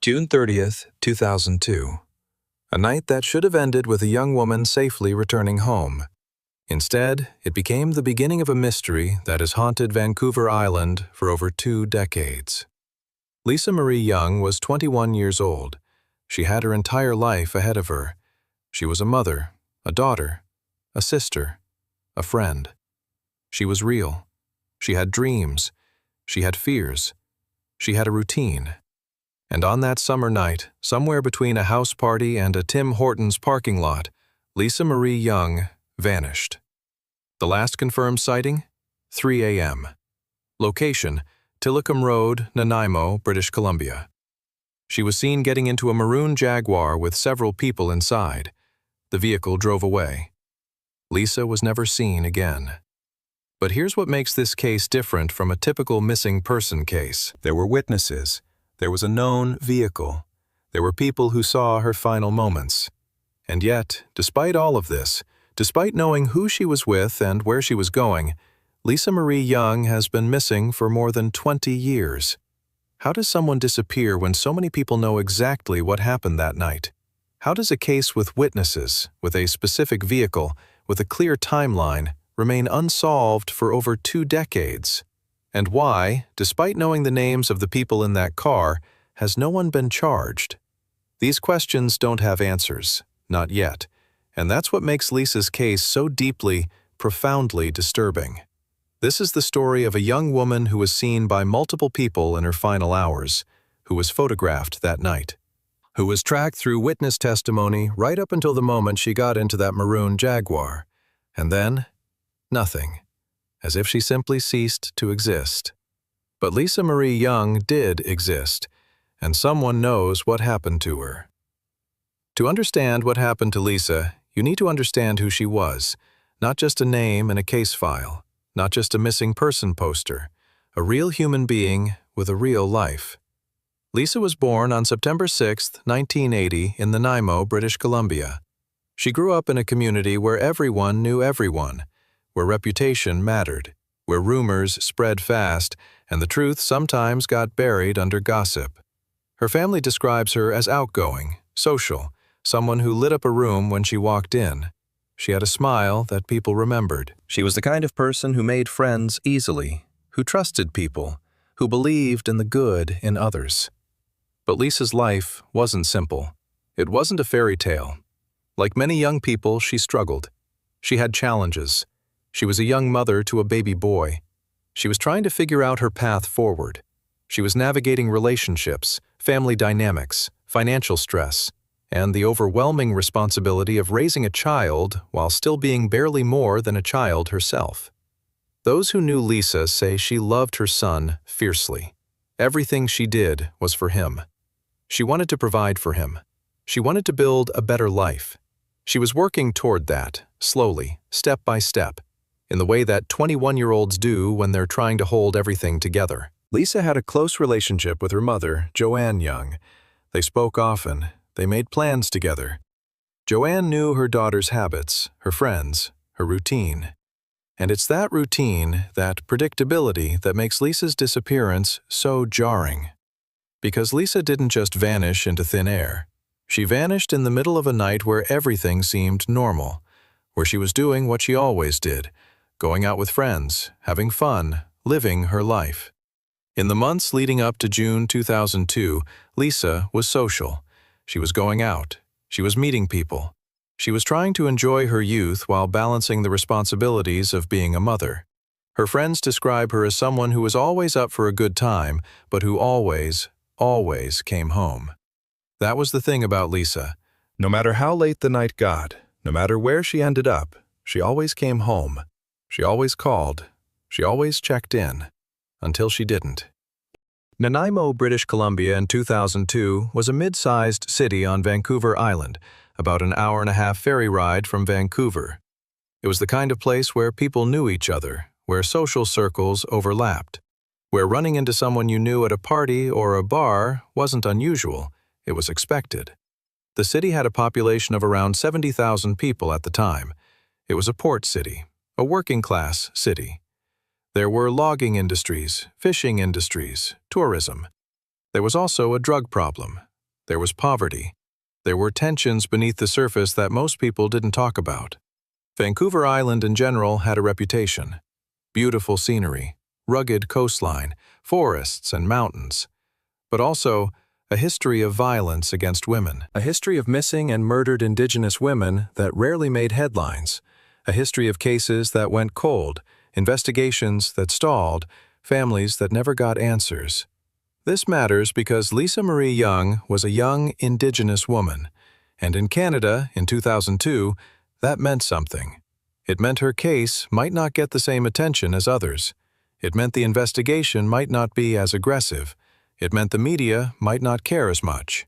June 30th, 2002. A night that should have ended with a young woman safely returning home. Instead, it became the beginning of a mystery that has haunted Vancouver Island for over 2 decades. Lisa Marie Young was 21 years old. She had her entire life ahead of her. She was a mother, a daughter, a sister, a friend. She was real. She had dreams. She had fears. She had a routine. And on that summer night, somewhere between a house party and a Tim Hortons parking lot, Lisa Marie Young vanished. The last confirmed sighting? 3 a.m. Location: Tillicum Road, Nanaimo, British Columbia. She was seen getting into a maroon Jaguar with several people inside. The vehicle drove away. Lisa was never seen again. But here's what makes this case different from a typical missing person case. There were witnesses. There was a known vehicle. There were people who saw her final moments. And yet, despite all of this, despite knowing who she was with and where she was going, Lisa Marie Young has been missing for more than 20 years. How does someone disappear when so many people know exactly what happened that night? How does a case with witnesses, with a specific vehicle, with a clear timeline, remain unsolved for over 2 decades? And why, despite knowing the names of the people in that car, has no one been charged? These questions don't have answers, not yet, and that's what makes Lisa's case so deeply, profoundly disturbing. This is the story of a young woman who was seen by multiple people in her final hours, who was photographed that night, who was tracked through witness testimony right up until the moment she got into that maroon Jaguar, and then, nothing. As if she simply ceased to exist. But Lisa Marie Young did exist, and someone knows what happened to her. To understand what happened to Lisa, you need to understand who she was, not just a name in a case file, not just a missing person poster, a real human being with a real life. Lisa was born on September 6, 1980, in Nanaimo, British Columbia. She grew up in a community where everyone knew everyone, where reputation mattered, where rumors spread fast, and the truth sometimes got buried under gossip. Her family describes her as outgoing, social, someone who lit up a room when she walked in. She had a smile that people remembered. She was the kind of person who made friends easily, who trusted people, who believed in the good in others. But Lisa's life wasn't simple. It wasn't a fairy tale. Like many young people, she struggled. She had challenges. She was a young mother to a baby boy. She was trying to figure out her path forward. She was navigating relationships, family dynamics, financial stress, and the overwhelming responsibility of raising a child while still being barely more than a child herself. Those who knew Lisa say she loved her son fiercely. Everything she did was for him. She wanted to provide for him. She wanted to build a better life. She was working toward that, slowly, step by step, in the way that 21-year-olds do when they're trying to hold everything together. Lisa had a close relationship with her mother, Joanne Young. They spoke often. They made plans together. Joanne knew her daughter's habits, her friends, her routine. And it's that routine, that predictability, that makes Lisa's disappearance so jarring. Because Lisa didn't just vanish into thin air. She vanished in the middle of a night where everything seemed normal, where she was doing what she always did, going out with friends, having fun, living her life. In the months leading up to June 2002, Lisa was social. She was going out. She was meeting people. She was trying to enjoy her youth while balancing the responsibilities of being a mother. Her friends describe her as someone who was always up for a good time, but who always came home. That was the thing about Lisa. No matter how late the night got, no matter where she ended up, she always came home. She always called. She always checked in. Until she didn't. Nanaimo, British Columbia in 2002 was a mid-sized city on Vancouver Island, about an hour-and-a-half ferry ride from Vancouver. It was the kind of place where people knew each other, where social circles overlapped, where running into someone you knew at a party or a bar wasn't unusual, it was expected. The city had a population of around 70,000 people at the time. It was a port city, a working-class city. There were logging industries, fishing industries, tourism. There was also a drug problem. There was poverty. There were tensions beneath the surface that most people didn't talk about. Vancouver Island in general had a reputation. Beautiful scenery, rugged coastline, forests and mountains. But also a history of violence against women. A history of missing and murdered Indigenous women that rarely made headlines. A history of cases that went cold, investigations that stalled, families that never got answers. This matters because Lisa Marie Young was a young Indigenous woman, and in Canada, in 2002, that meant something. It meant her case might not get the same attention as others. It meant the investigation might not be as aggressive. It meant the media might not care as much.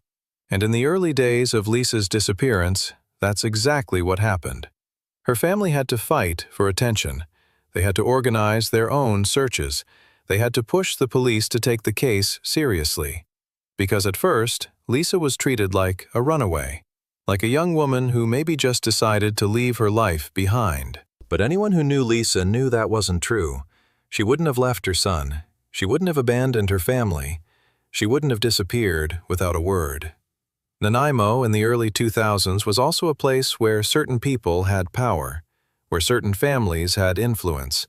And in the early days of Lisa's disappearance, that's exactly what happened. Her family had to fight for attention. They had to organize their own searches. They had to push the police to take the case seriously. Because at first, Lisa was treated like a runaway, like a young woman who maybe just decided to leave her life behind. But anyone who knew Lisa knew that wasn't true. She wouldn't have left her son. She wouldn't have abandoned her family. She wouldn't have disappeared without a word. Nanaimo in the early 2000s was also a place where certain people had power, where certain families had influence,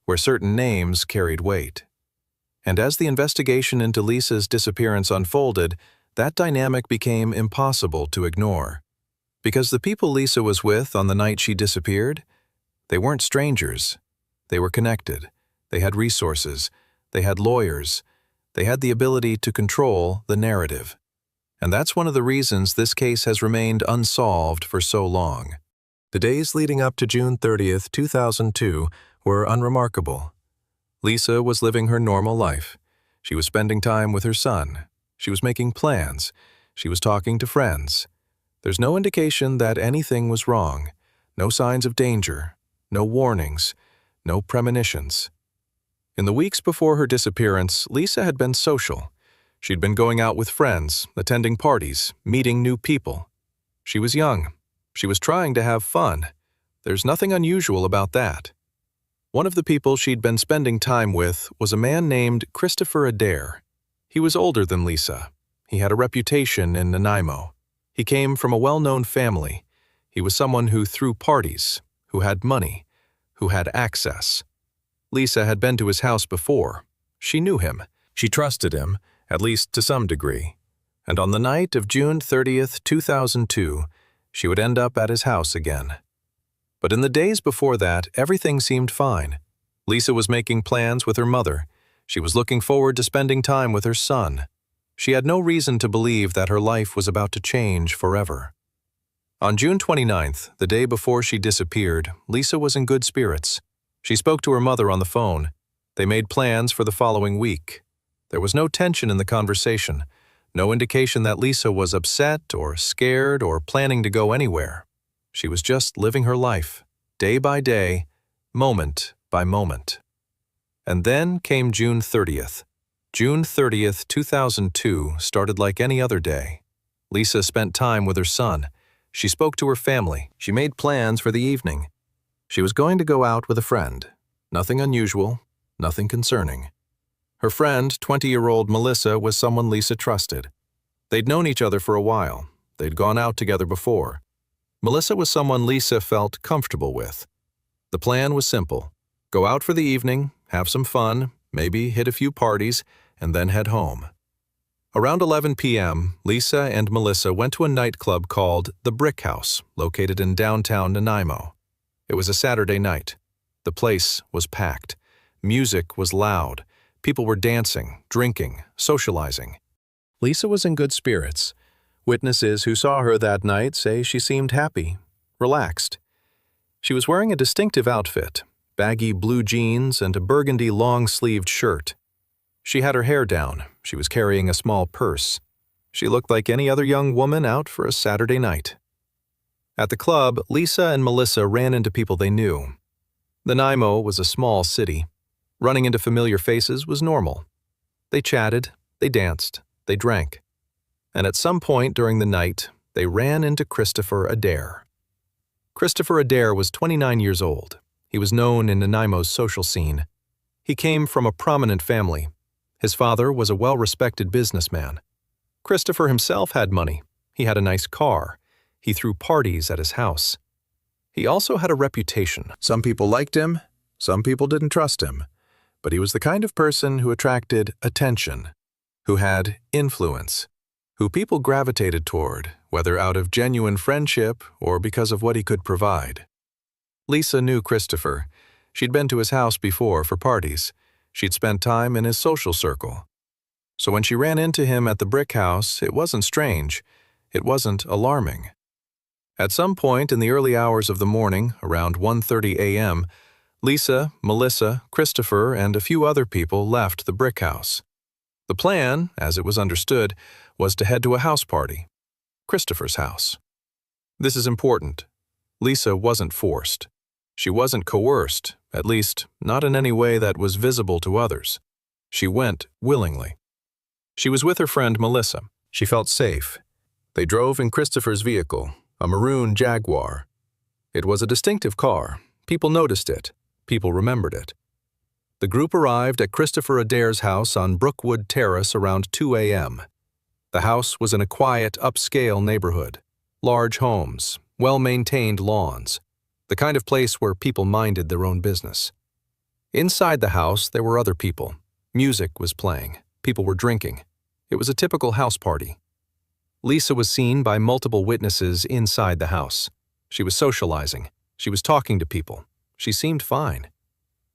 where certain names carried weight. And as the investigation into Lisa's disappearance unfolded, that dynamic became impossible to ignore. Because the people Lisa was with on the night she disappeared, they weren't strangers. They were connected. They had resources. They had lawyers. They had the ability to control the narrative. And that's one of the reasons this case has remained unsolved for so long. The days leading up to June 30th, 2002 were unremarkable. Lisa was living her normal life. She was spending time with her son. She was making plans. She was talking to friends. There's no indication that anything was wrong. No signs of danger. No warnings. No premonitions. In the weeks before her disappearance, Lisa had been social. She'd been going out with friends, attending parties, meeting new people. She was young. She was trying to have fun. There's nothing unusual about that. One of the people she'd been spending time with was a man named Christopher Adair. He was older than Lisa. He had a reputation in Nanaimo. He came from a well-known family. He was someone who threw parties, who had money, who had access. Lisa had been to his house before. She knew him. She trusted him, at least to some degree. And on the night of June 30th, 2002, she would end up at his house again. But in the days before that, everything seemed fine. Lisa was making plans with her mother. She was looking forward to spending time with her son. She had no reason to believe that her life was about to change forever. On June 29th, the day before she disappeared, Lisa was in good spirits. She spoke to her mother on the phone. They made plans for the following week. There was no tension in the conversation, no indication that Lisa was upset or scared or planning to go anywhere. She was just living her life, day by day, moment by moment. And then came June 30th. June 30th, 2002 started like any other day. Lisa spent time with her son. She spoke to her family. She made plans for the evening. She was going to go out with a friend. Nothing unusual, nothing concerning. Her friend, 20-year-old Melissa, was someone Lisa trusted. They'd known each other for a while. They'd gone out together before. Melissa was someone Lisa felt comfortable with. The plan was simple. Go out for the evening, have some fun, maybe hit a few parties, and then head home. Around 11 p.m., Lisa and Melissa went to a nightclub called The Brick House, located in downtown Nanaimo. It was a Saturday night. The place was packed. Music was loud. People were dancing, drinking, socializing. Lisa was in good spirits. Witnesses who saw her that night say she seemed happy, relaxed. She was wearing a distinctive outfit, baggy blue jeans and a burgundy long-sleeved shirt. She had her hair down. She was carrying a small purse. She looked like any other young woman out for a Saturday night. At the club, Lisa and Melissa ran into people they knew. Nanaimo was a small city. Running into familiar faces was normal. They chatted, they danced, they drank. And at some point during the night, they ran into Christopher Adair. Christopher Adair was 29 years old. He was known in Nanaimo's social scene. He came from a prominent family. His father was a well-respected businessman. Christopher himself had money. He had a nice car. He threw parties at his house. He also had a reputation. Some people liked him, some people didn't trust him. But he was the kind of person who attracted attention, who had influence, who people gravitated toward, whether out of genuine friendship or because of what he could provide. Lisa knew Christopher. She'd been to his house before for parties. She'd spent time in his social circle. So when she ran into him at the brick house, it wasn't strange. It wasn't alarming. At some point in the early hours of the morning, around 1:30 a.m., Lisa, Melissa, Christopher, and a few other people left the brick house. The plan, as it was understood, was to head to a house party, Christopher's house. This is important. Lisa wasn't forced. She wasn't coerced, at least not in any way that was visible to others. She went willingly. She was with her friend Melissa. She felt safe. They drove in Christopher's vehicle, a maroon Jaguar. It was a distinctive car. People noticed it. People remembered it. The group arrived at Christopher Adair's house on Brookwood Terrace around 2 a.m. The house was in a quiet, upscale neighborhood. Large homes, well-maintained lawns, the kind of place where people minded their own business. Inside the house, there were other people. Music was playing. People were drinking. It was a typical house party. Lisa was seen by multiple witnesses inside the house. She was socializing. She was talking to people. She seemed fine.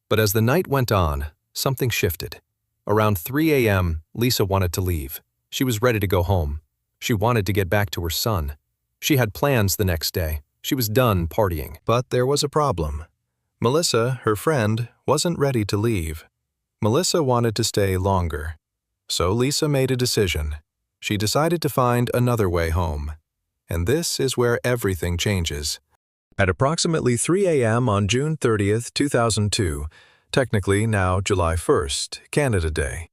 But as the night went on, something shifted. Around 3 a.m., Lisa wanted to leave. She was ready to go home. She wanted to get back to her son. She had plans the next day. She was done partying. But there was a problem. Melissa, her friend, wasn't ready to leave. Melissa wanted to stay longer. So Lisa made a decision. She decided to find another way home. And this is where everything changes. At approximately 3 a.m. on June 30th, 2002, technically now July 1st, Canada Day,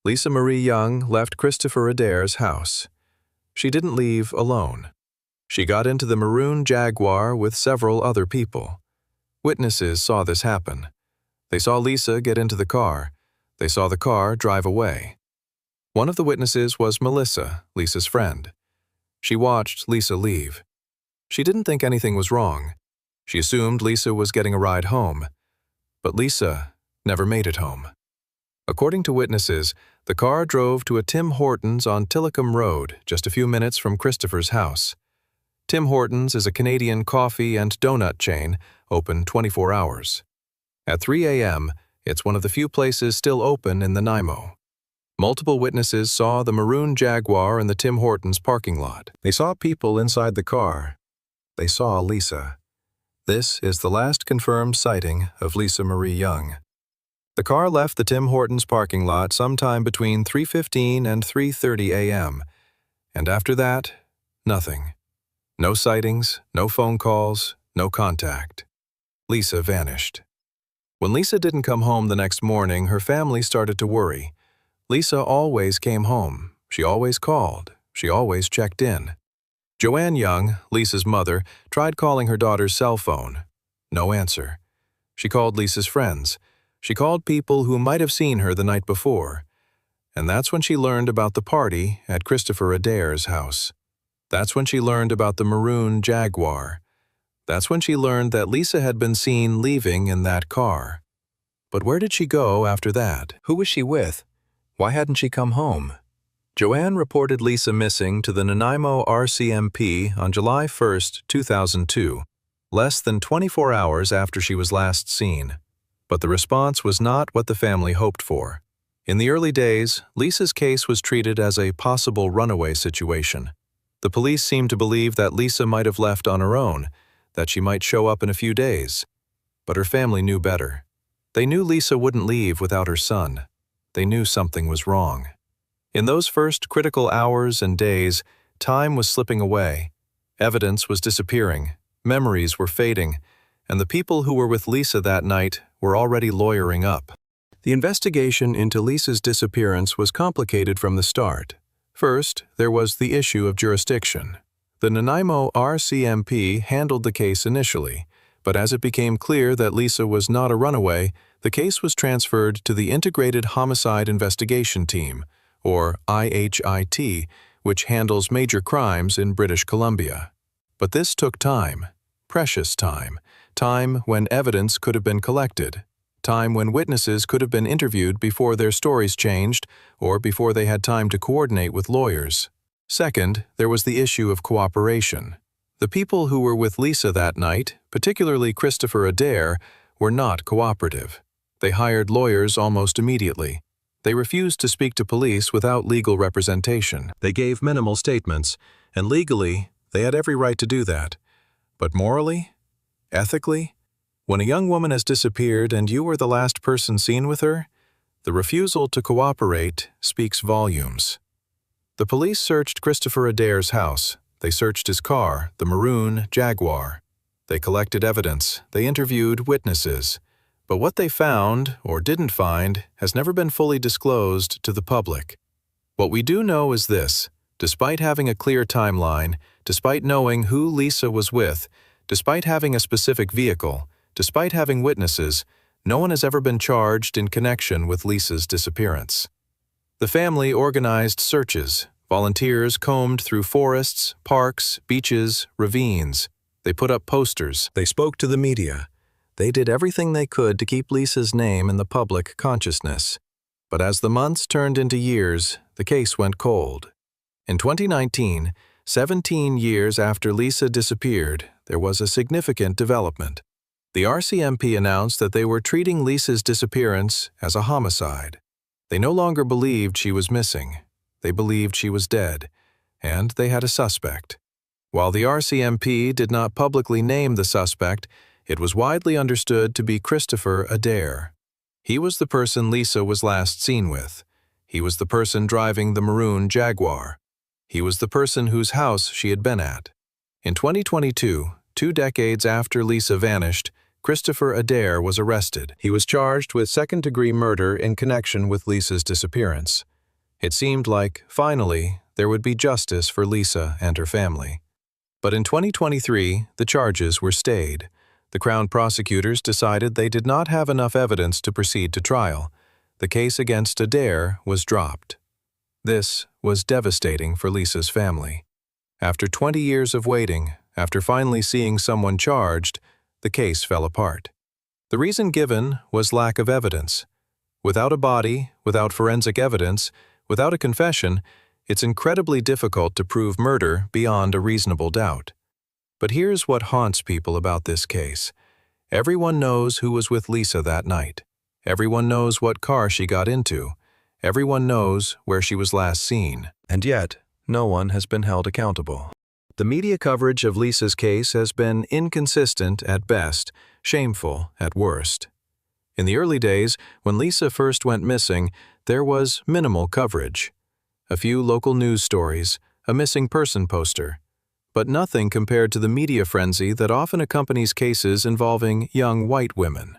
Lisa Marie Young left Christopher Adair's house. She didn't leave alone. She got into the maroon Jaguar with several other people. Witnesses saw this happen. They saw Lisa get into the car. They saw the car drive away. One of the witnesses was Melissa, Lisa's friend. She watched Lisa leave. She didn't think anything was wrong. She assumed Lisa was getting a ride home. But Lisa never made it home. According to witnesses, the car drove to a Tim Hortons on Tillicum Road, just a few minutes from Christopher's house. Tim Hortons is a Canadian coffee and donut chain, open 24 hours. At 3 a.m., it's one of the few places still open in Nanaimo. Multiple witnesses saw the maroon Jaguar in the Tim Hortons parking lot. They saw people inside the car. They saw Lisa. This is the last confirmed sighting of Lisa Marie Young. The car left the Tim Hortons parking lot sometime between 3:15 and 3:30 a.m. And after that, nothing. No sightings, no phone calls, no contact. Lisa vanished. When Lisa didn't come home the next morning, her family started to worry. Lisa always came home. She always called. She always checked in. Joanne Young, Lisa's mother, tried calling her daughter's cell phone. No answer. She called Lisa's friends. She called people who might have seen her the night before. And that's when she learned about the party at Christopher Adair's house. That's when she learned about the maroon Jaguar. That's when she learned that Lisa had been seen leaving in that car. But where did she go after that? Who was she with? Why hadn't she come home? Joanne reported Lisa missing to the Nanaimo RCMP on July 1, 2002, less than 24 hours after she was last seen. But the response was not what the family hoped for. In the early days, Lisa's case was treated as a possible runaway situation. The police seemed to believe that Lisa might have left on her own, that she might show up in a few days. But her family knew better. They knew Lisa wouldn't leave without her son. They knew something was wrong. In those first critical hours and days, time was slipping away. Evidence was disappearing. Memories were fading. And the people who were with Lisa that night were already lawyering up. The investigation into Lisa's disappearance was complicated from the start. First, there was the issue of jurisdiction. The Nanaimo RCMP handled the case initially, but as it became clear that Lisa was not a runaway, the case was transferred to the Integrated Homicide Investigation Team, or IHIT, which handles major crimes in British Columbia. But this took time, precious time, time when evidence could have been collected, time when witnesses could have been interviewed before their stories changed or before they had time to coordinate with lawyers. Second, there was the issue of cooperation. The people who were with Lisa that night, particularly Christopher Adair, were not cooperative. They hired lawyers almost immediately. They refused to speak to police without legal representation. They gave minimal statements, and legally, they had every right to do that. But morally? Ethically? When a young woman has disappeared and you were the last person seen with her, the refusal to cooperate speaks volumes. The police searched Christopher Adair's house. They searched his car, the maroon Jaguar. They collected evidence. They interviewed witnesses. But what they found, or didn't find, has never been fully disclosed to the public. What we do know is this: despite having a clear timeline, despite knowing who Lisa was with, despite having a specific vehicle, despite having witnesses, no one has ever been charged in connection with Lisa's disappearance. The family organized searches. Volunteers combed through forests, parks, beaches, ravines. They put up posters. They spoke to the media. They did everything they could to keep Lisa's name in the public consciousness. But as the months turned into years, the case went cold. In 2019, 17 years after Lisa disappeared, there was a significant development. The RCMP announced that they were treating Lisa's disappearance as a homicide. They no longer believed she was missing. They believed she was dead, and they had a suspect. While the RCMP did not publicly name the suspect, it was widely understood to be Christopher Adair. He was the person Lisa was last seen with. He was the person driving the maroon Jaguar. He was the person whose house she had been at. In 2022, 2 decades after Lisa vanished, Christopher Adair was arrested. He was charged with second-degree murder in connection with Lisa's disappearance. It seemed like, finally, there would be justice for Lisa and her family. But in 2023, the charges were stayed. The Crown prosecutors decided they did not have enough evidence to proceed to trial. The case against Adair was dropped. This was devastating for Lisa's family. After 20 years of waiting, after finally seeing someone charged, the case fell apart. The reason given was lack of evidence. Without a body, without forensic evidence, without a confession, it's incredibly difficult to prove murder beyond a reasonable doubt. But here's what haunts people about this case. Everyone knows who was with Lisa that night. Everyone knows what car she got into. Everyone knows where she was last seen. And yet, no one has been held accountable. The media coverage of Lisa's case has been inconsistent at best, shameful at worst. In the early days, when Lisa first went missing, there was minimal coverage. A few local news stories, a missing person poster, but nothing compared to the media frenzy that often accompanies cases involving young white women.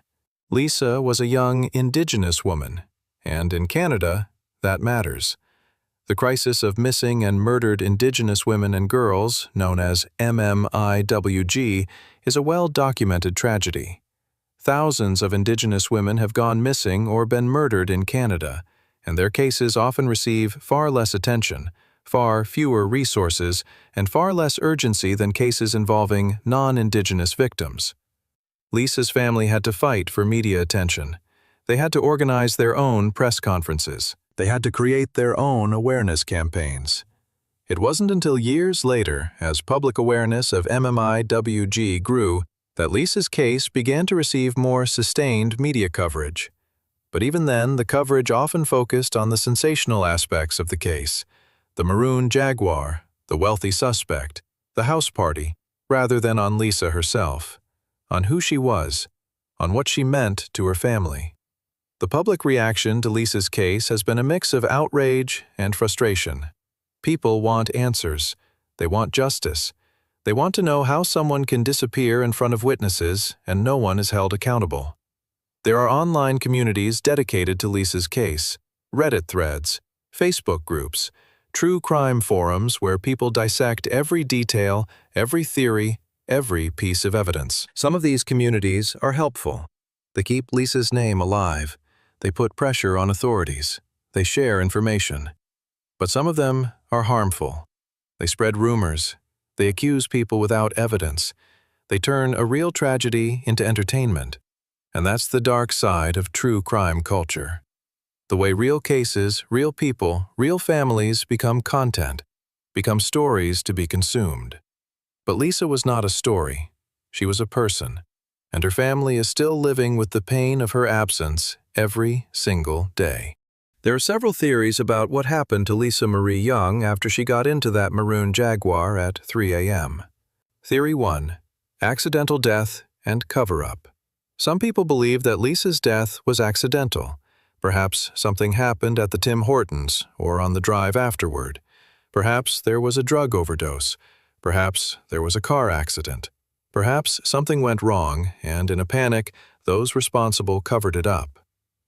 Lisa was a young Indigenous woman, and in Canada, that matters. The crisis of missing and murdered Indigenous women and girls, known as MMIWG, is a well-documented tragedy. Thousands of Indigenous women have gone missing or been murdered in Canada, and their cases often receive far less attention, far fewer resources, and far less urgency than cases involving non-Indigenous victims. Lisa's family had to fight for media attention. They had to organize their own press conferences. They had to create their own awareness campaigns. It wasn't until years later, as public awareness of MMIWG grew, that Lisa's case began to receive more sustained media coverage. But even then, the coverage often focused on the sensational aspects of the case: the maroon Jaguar, the wealthy suspect, the house party, rather than on Lisa herself, on who she was, on what she meant to her family. The public reaction to Lisa's case has been a mix of outrage and frustration. People want answers. They want justice. They want to know how someone can disappear in front of witnesses and no one is held accountable. There are online communities dedicated to Lisa's case, Reddit threads, Facebook groups, true crime forums where people dissect every detail, every theory, every piece of evidence. Some of these communities are helpful. They keep Lisa's name alive. They put pressure on authorities. They share information. But some of them are harmful. They spread rumors. They accuse people without evidence. They turn a real tragedy into entertainment. And that's the dark side of true crime culture. The way real cases, real people, real families become content, become stories to be consumed. But Lisa was not a story. She was a person, and her family is still living with the pain of her absence every single day. There are several theories about what happened to Lisa Marie Young after she got into that maroon Jaguar at 3 a.m. Theory 1. Accidental death and cover-up. Some people believe that Lisa's death was accidental. Perhaps something happened at the Tim Hortons or on the drive afterward. Perhaps there was a drug overdose. Perhaps there was a car accident. Perhaps something went wrong, and in a panic, those responsible covered it up.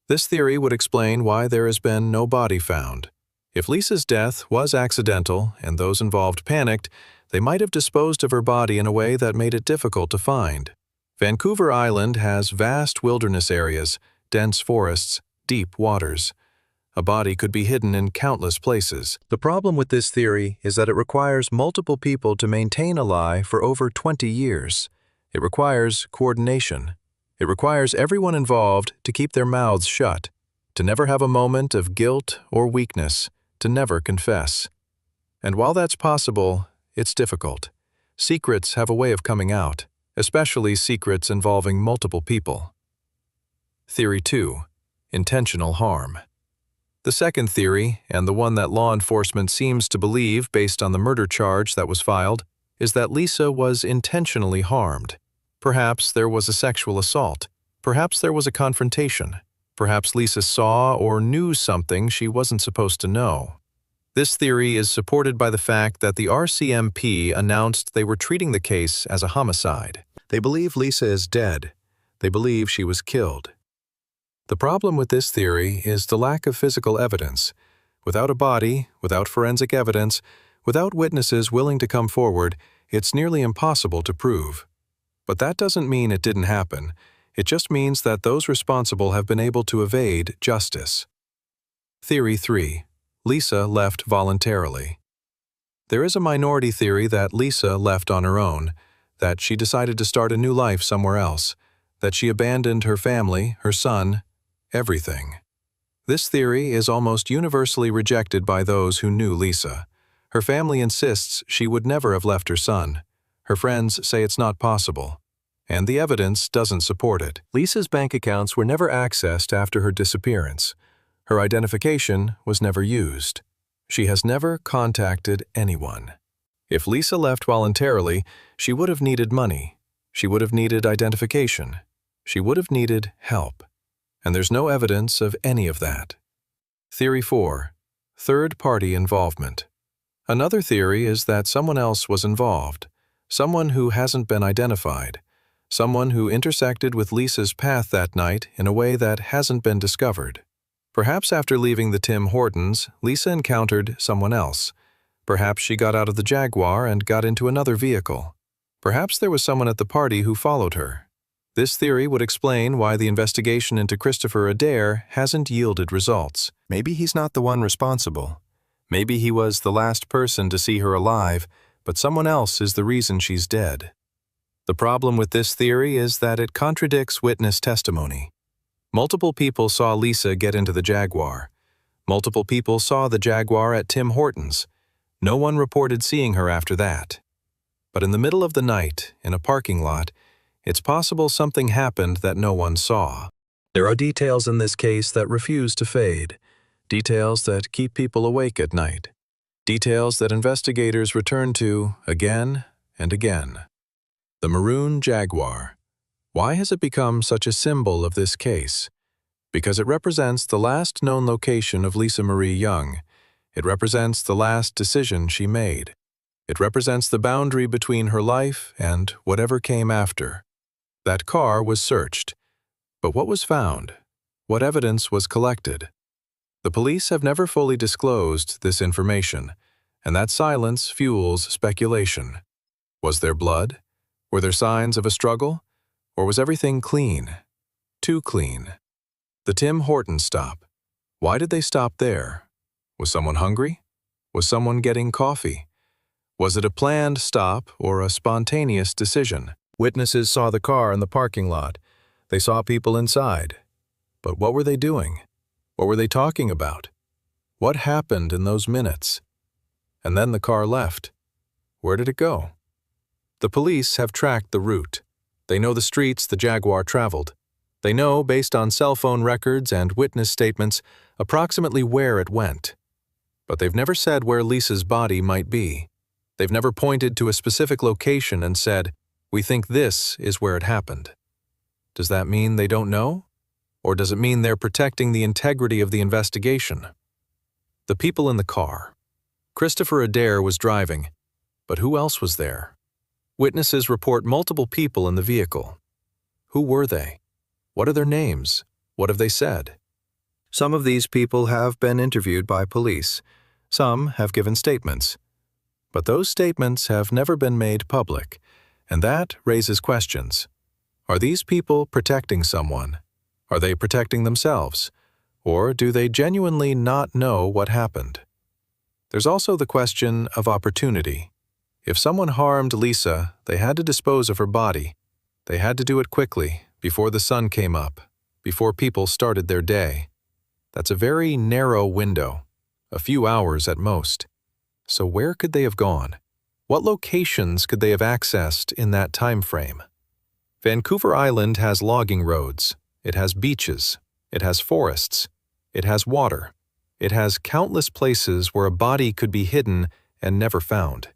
This theory would explain why there has been no body found. If Lisa's death was accidental and those involved panicked, they might have disposed of her body in a way that made it difficult to find. Vancouver Island has vast wilderness areas, dense forests, deep waters. A body could be hidden in countless places. The problem with this theory is that it requires multiple people to maintain a lie for over 20 years. It requires coordination. It requires everyone involved to keep their mouths shut, to never have a moment of guilt or weakness, to never confess. And while that's possible, it's difficult. Secrets have a way of coming out, especially secrets involving multiple people. Theory 2. Intentional harm. The second theory, and the one that law enforcement seems to believe based on the murder charge that was filed, is that Lisa was intentionally harmed. Perhaps there was a sexual assault. Perhaps there was a confrontation. Perhaps Lisa saw or knew something she wasn't supposed to know. This theory is supported by the fact that the RCMP announced they were treating the case as a homicide. They believe Lisa is dead. They believe she was killed. The problem with this theory is the lack of physical evidence. Without a body, without forensic evidence, without witnesses willing to come forward, it's nearly impossible to prove. But that doesn't mean it didn't happen. It just means that those responsible have been able to evade justice. Theory 3. Lisa left voluntarily. There is a minority theory that Lisa left on her own, that she decided to start a new life somewhere else, that she abandoned her family, her son, everything. This theory is almost universally rejected by those who knew Lisa. Her family insists she would never have left her son. Her friends say it's not possible. And the evidence doesn't support it. Lisa's bank accounts were never accessed after her disappearance. Her identification was never used. She has never contacted anyone. If Lisa left voluntarily, she would have needed money. She would have needed identification. She would have needed help. And there's no evidence of any of that. Theory 4. Third-party involvement. Another theory is that someone else was involved, someone who hasn't been identified, someone who intersected with Lisa's path that night in a way that hasn't been discovered. Perhaps after leaving the Tim Hortons, Lisa encountered someone else. Perhaps she got out of the Jaguar and got into another vehicle. Perhaps there was someone at the party who followed her. This theory would explain why the investigation into Christopher Adair hasn't yielded results. Maybe he's not the one responsible. Maybe he was the last person to see her alive, but someone else is the reason she's dead. The problem with this theory is that it contradicts witness testimony. Multiple people saw Lisa get into the Jaguar. Multiple people saw the Jaguar at Tim Hortons. No one reported seeing her after that. But in the middle of the night, in a parking lot, it's possible something happened that no one saw. There are details in this case that refuse to fade. Details that keep people awake at night. Details that investigators return to again and again. The maroon Jaguar. Why has it become such a symbol of this case? Because it represents the last known location of Lisa Marie Young. It represents the last decision she made. It represents the boundary between her life and whatever came after. That car was searched. But what was found? What evidence was collected? The police have never fully disclosed this information, and that silence fuels speculation. Was there blood? Were there signs of a struggle? Or was everything clean? Too clean. The Tim Hortons stop. Why did they stop there? Was someone hungry? Was someone getting coffee? Was it a planned stop or a spontaneous decision? Witnesses saw the car in the parking lot. They saw people inside. But what were they doing? What were they talking about? What happened in those minutes? And then the car left. Where did it go? The police have tracked the route. They know the streets the Jaguar traveled. They know, based on cell phone records and witness statements, approximately where it went. But they've never said where Lisa's body might be. They've never pointed to a specific location and said, "We think this is where it happened." Does that mean they don't know? Or does it mean they're protecting the integrity of the investigation? The people in the car. Christopher Adair was driving, but who else was there? Witnesses report multiple people in the vehicle. Who were they? What are their names? What have they said? Some of these people have been interviewed by police. Some have given statements. But those statements have never been made public, and that raises questions. Are these people protecting someone? Are they protecting themselves? Or do they genuinely not know what happened? There's also the question of opportunity. If someone harmed Lisa, they had to dispose of her body. They had to do it quickly, before the sun came up, before people started their day. That's a very narrow window, a few hours at most. So where could they have gone? What locations could they have accessed in that time frame? Vancouver Island has logging roads. It has beaches. It has forests. It has water. It has countless places where a body could be hidden and never found.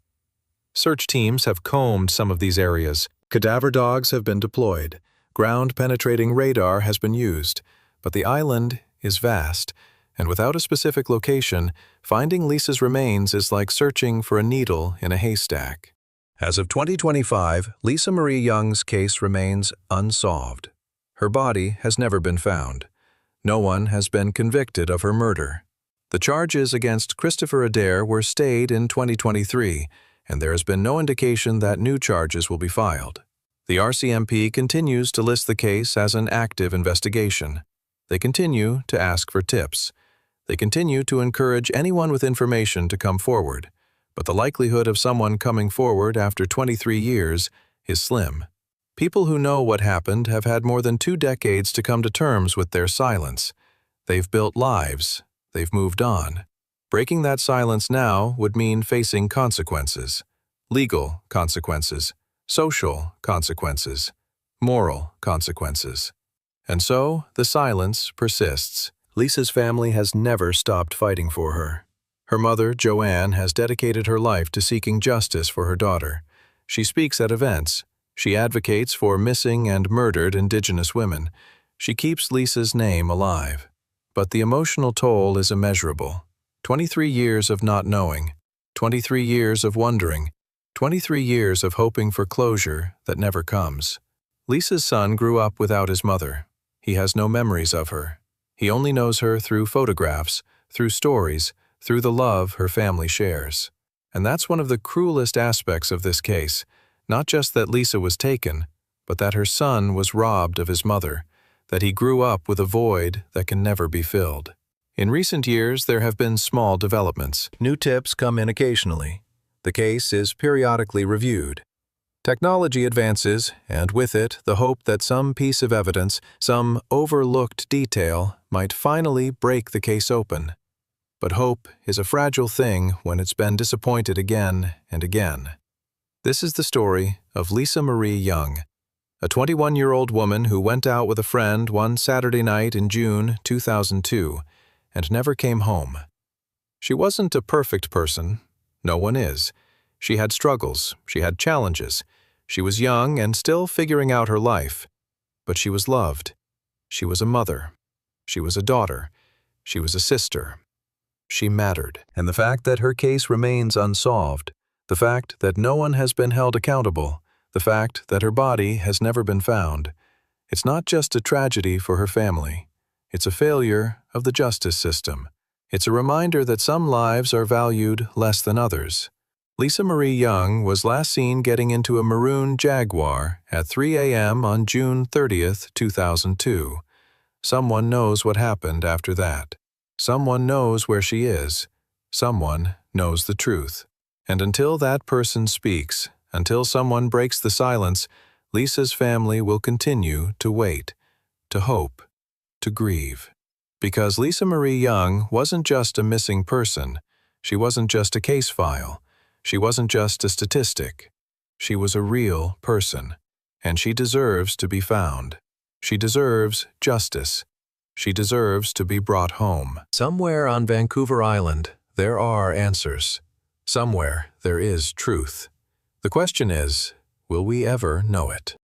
Search teams have combed some of these areas. Cadaver dogs have been deployed. Ground-penetrating radar has been used. But the island is vast, and without a specific location, finding Lisa's remains is like searching for a needle in a haystack. As of 2025, Lisa Marie Young's case remains unsolved. Her body has never been found. No one has been convicted of her murder. The charges against Christopher Adair were stayed in 2023, and there has been no indication that new charges will be filed. The RCMP continues to list the case as an active investigation. They continue to ask for tips. They continue to encourage anyone with information to come forward, but the likelihood of someone coming forward after 23 years is slim. People who know what happened have had more than 2 decades to come to terms with their silence. They've built lives. They've moved on. Breaking that silence now would mean facing consequences. Legal consequences, social consequences, moral consequences. And so, the silence persists. Lisa's family has never stopped fighting for her. Her mother, Joanne, has dedicated her life to seeking justice for her daughter. She speaks at events. She advocates for missing and murdered Indigenous women. She keeps Lisa's name alive. But the emotional toll is immeasurable. 23 years of not knowing, 23 years of wondering, 23 years of hoping for closure that never comes. Lisa's son grew up without his mother. He has no memories of her. He only knows her through photographs, through stories, through the love her family shares. And that's one of the cruelest aspects of this case, not just that Lisa was taken, but that her son was robbed of his mother, that he grew up with a void that can never be filled. In recent years, there have been small developments. New tips come in occasionally. The case is periodically reviewed. Technology advances, and with it, the hope that some piece of evidence, some overlooked detail, might finally break the case open. But hope is a fragile thing when it's been disappointed again and again. This is the story of Lisa Marie Young, a 21-year-old woman who went out with a friend one Saturday night in June 2002 and never came home. She wasn't a perfect person. No one is. She had struggles. She had challenges. She was young and still figuring out her life. But she was loved. She was a mother. She was a daughter. She was a sister. She mattered. And the fact that her case remains unsolved, the fact that no one has been held accountable, the fact that her body has never been found, it's not just a tragedy for her family. It's a failure of the justice system. It's a reminder that some lives are valued less than others. Lisa Marie Young was last seen getting into a maroon Jaguar at 3 a.m. on June 30th, 2002. Someone knows what happened after that. Someone knows where she is. someone knows the truth. And until that person speaks, until someone breaks the silence, Lisa's family will continue to wait, to hope, to grieve. Because Lisa Marie Young wasn't just a missing person. She wasn't just a case file. She wasn't just a statistic. She was a real person, and she deserves to be found. She deserves justice. She deserves to be brought home. Somewhere on Vancouver Island, there are answers. Somewhere there is truth. The question is, will we ever know it?